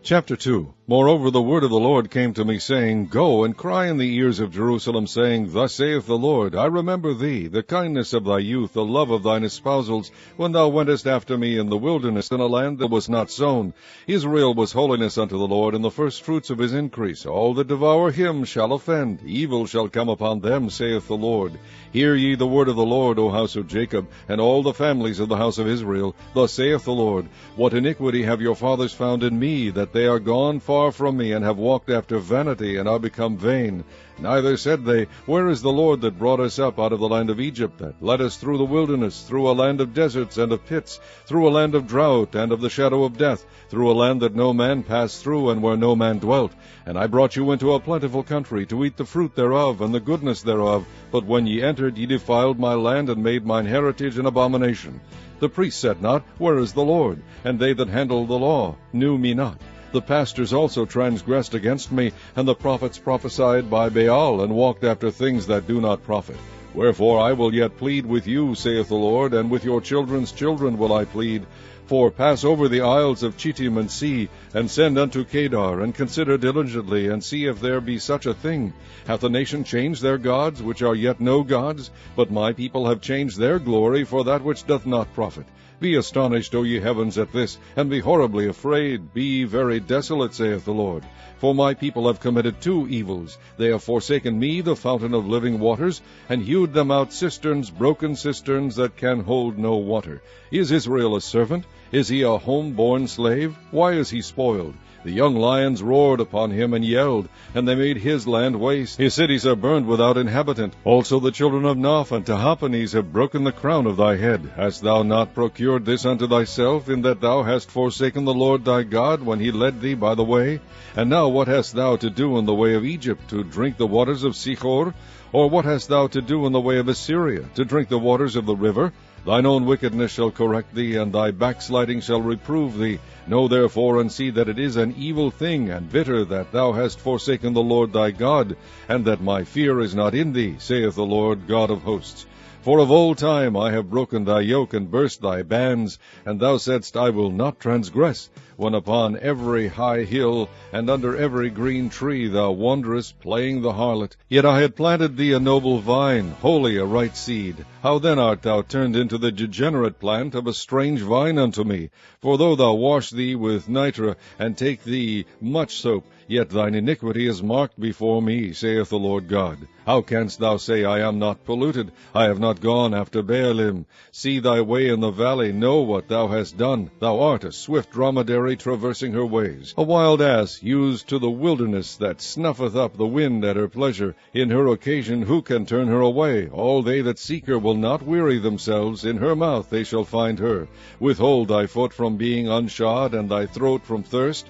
Chapter 2. Moreover, the word of the Lord came to me, saying, Go and cry in the ears of Jerusalem, saying, Thus saith the Lord, I remember thee, the kindness of thy youth, the love of thine espousals, when thou wentest after me in the wilderness, in a land that was not sown. Israel was holiness unto the Lord, and the firstfruits of his increase. All that devour him shall offend. Evil shall come upon them, saith the Lord. Hear ye the word of the Lord, O house of Jacob, and all the families of the house of Israel. Thus saith the Lord, What iniquity have your fathers found in me, that they are gone far from me, and have walked after vanity, and are become vain? Neither said they, Where is the Lord that brought us up out of the land of Egypt, that led us through the wilderness, through a land of deserts and of pits, through a land of drought and of the shadow of death, through a land that no man passed through, and where no man dwelt? And I brought you into a plentiful country, to eat the fruit thereof, and the goodness thereof. But when ye entered, ye defiled my land, and made mine heritage an abomination. The priests said not, Where is the Lord? And they that handled the law knew me not. The pastors also transgressed against me, and the prophets prophesied by Baal, and walked after things that do not profit. Wherefore I will yet plead with you, saith the Lord, and with your children's children will I plead. For pass over the isles of Chittim, and see, and send unto Kedar, and consider diligently, and see if there be such a thing. Hath the nation changed their gods, which are yet no gods? But my people have changed their glory for that which doth not profit. Be astonished, O ye heavens, at this, and be horribly afraid. Be very desolate, saith the Lord. For my people have committed two evils. They have forsaken me, the fountain of living waters, and hewed them out cisterns, broken cisterns, that can hold no water. Is Israel a servant? Is he a home-born slave? Why is he spoiled? The young lions roared upon him and yelled, and they made his land waste. His cities are burned without inhabitant. Also the children of Noph and Tahpanhes have broken the crown of thy head. Hast thou not procured this unto thyself, in that thou hast forsaken the Lord thy God, when he led thee by the way? And now what hast thou to do in the way of Egypt, to drink the waters of Sichor? Or what hast thou to do in the way of Assyria, to drink the waters of the river? Thine own wickedness shall correct thee, and thy backsliding shall reprove thee. Know therefore and see that it is an evil thing and bitter that thou hast forsaken the Lord thy God, and that my fear is not in thee, saith the Lord God of hosts. For of old time I have broken thy yoke, and burst thy bands, and thou saidst, I will not transgress, when upon every high hill, and under every green tree thou wanderest, playing the harlot. Yet I had planted thee a noble vine, wholly a right seed. How then art thou turned into the degenerate plant of a strange vine unto me? For though thou wash thee with nitre, and take thee much soap, yet thine iniquity is marked before me, saith the Lord God. How canst thou say, I am not polluted? I have not gone after Baalim. See thy way in the valley, know what thou hast done. Thou art a swift dromedary traversing her ways, a wild ass used to the wilderness, that snuffeth up the wind at her pleasure. In her occasion who can turn her away? All they that seek her will not weary themselves. In her mouth they shall find her. Withhold thy foot from being unshod, and thy throat from thirst.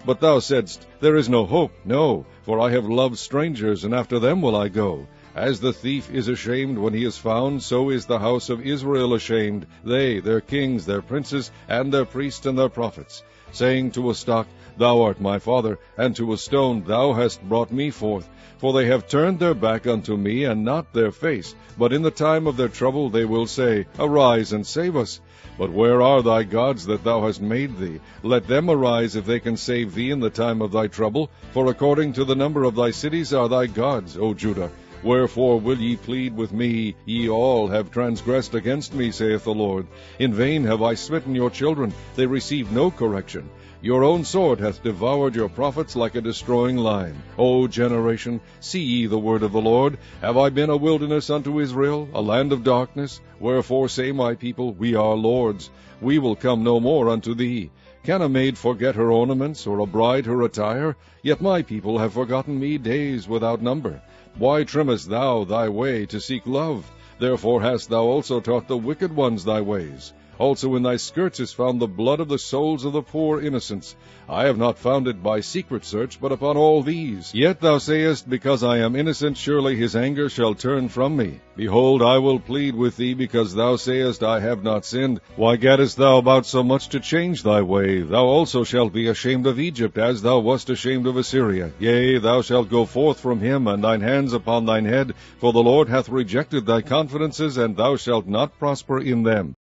But thou saidst, There is no hope. No, for I have loved strangers, and after them will I go. As the thief is ashamed when he is found, so is the house of Israel ashamed, they, their kings, their princes, and their priests and their prophets, saying to a stock, Thou art my father, and to a stone, Thou hast brought me forth. For they have turned their back unto me, and not their face. But in the time of their trouble they will say, Arise and save us. But where are thy gods that thou hast made thee? Let them arise if they can save thee in the time of thy trouble. For according to the number of thy cities are thy gods, O Judah. Wherefore will ye plead with me? Ye all have transgressed against me, saith the Lord. In vain have I smitten your children. They receive no correction. Your own sword hath devoured your prophets like a destroying lion. O generation, see ye the word of the Lord. Have I been a wilderness unto Israel, a land of darkness? Wherefore say my people, We are lords. We will come no more unto thee. Can a maid forget her ornaments, or a bride her attire? Yet my people have forgotten me days without number. Why trimmest thou thy way to seek love? Therefore hast thou also taught the wicked ones thy ways. Also in thy skirts is found the blood of the souls of the poor innocents. I have not found it by secret search, but upon all these. Yet thou sayest, Because I am innocent, surely his anger shall turn from me. Behold, I will plead with thee, because thou sayest, I have not sinned. Why gaddest thou about so much to change thy way? Thou also shalt be ashamed of Egypt, as thou wast ashamed of Assyria. Yea, thou shalt go forth from him, and thine hands upon thine head. For the Lord hath rejected thy confidences, and thou shalt not prosper in them.